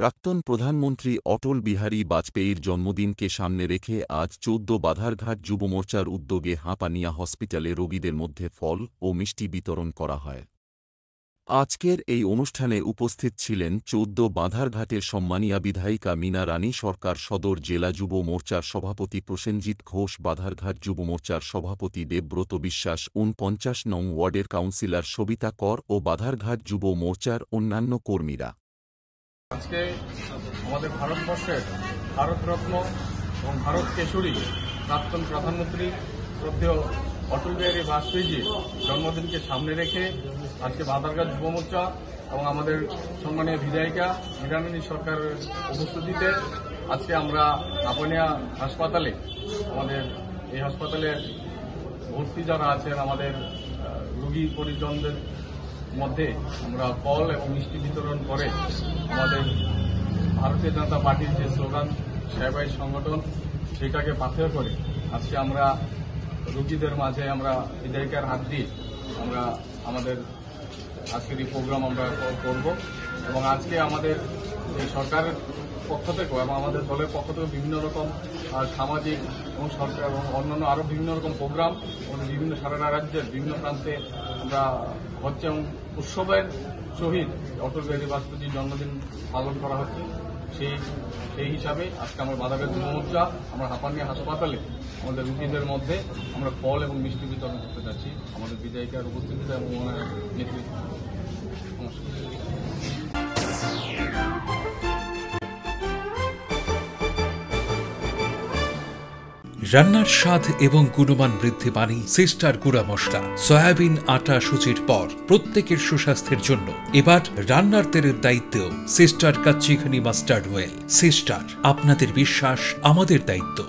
প্রাক্তন প্রধানমন্ত্রী অটল বিহারী বাজপেয়ীর জন্মদিনকে সামনে রেখে আজ ১৪ বাধারঘাট যুব মোর্চার উদ্যোগে হাঁপানিয়া হসপিটালে রোগীদের মধ্যে ফল ও মিষ্টি বিতরণ করা হয়। আজকের এই অনুষ্ঠানে উপস্থিত ছিলেন ১৪ বাধারঘাটের সম্মানীয়া বিধায়িকা মীনা রানী সরকার, সদর জেলা যুব মোর্চার সভাপতি প্রসেনজিৎ ঘোষ, বাধারঘাট যুব মোর্চার সভাপতি দেবব্রত বিশ্বাস, ৪৯ নং ওয়ার্ডের কাউন্সিলর সবিতা কর ও বাধারঘাট যুব মোর্চার অন্যান্য কর্মীরা। আজকে আমাদের ভারতবর্ষের ভারতরত্ন এবং ভারত কেশরী প্রাক্তন প্রধানমন্ত্রী শ্রদ্ধেয় অটল বিহারী বাজপেয়ীজির জন্মদিনকে সামনে রেখে আজকে বাধারঘাট যুব মোর্চা এবং আমাদের সম্মানীয় বিধায়িকা মীনা রানী সরকারের উপস্থিতিতে আজকে আমরা হাঁপানিয়া হাসপাতালে, আমাদের এই হাসপাতালের ভর্তি যারা আছেন আমাদের রোগী পরিজনদের মধ্যে আমরা ফল এবং মিষ্টি বিতরণ করে আমাদের ভারতীয় জনতা পার্টির যে স্লোগান সেবাই সংগঠন, সেটাকে পাথেয় করে আজকে আমরা রোগীদের মাঝে আমরা বিধায়িকার হাত দিয়ে আমরা আমাদের আজকের এই প্রোগ্রাম আমরা করব। এবং আজকে আমাদের এই সরকারের পক্ষ থেকেও এবং আমাদের দলের পক্ষ থেকেও বিভিন্ন রকম সামাজিক এবং সরকার এবং অন্যান্য আরও বিভিন্ন রকম প্রোগ্রাম আমাদের বিভিন্ন সারা রাজ্যের বিভিন্ন প্রান্তে আমরা হচ্ছে এবং উৎসবের সহিত অটল বিহারী বাজপেয়ীর জন্মদিন পালন করা হচ্ছে। সেই হিসাবে আজকে আমরা বাধারঘাট যুব মোর্চা আমরা হাঁপানিয়া হাসপাতালে আমাদের রোগীদের মধ্যে আমরা ফল এবং মিষ্টি বিতরণ করতে যাচ্ছি আমাদের বিধায়িকার উপস্থিতিতে এবং ওনার নেতৃত্বে। রান্নার স্বাদ এবং গুণমান বৃদ্ধি মানেই সিস্টার গুঁড়া মশলা, সয়াবিন আটা সুজির পর প্রত্যেকের সুস্বাস্থ্যের জন্য এবার রান্নার তেলের দায়িত্বেও sister Kachchi Ghani mustard oil. Sister, আপনাদের বিশ্বাস আমাদের দায়িত্ব।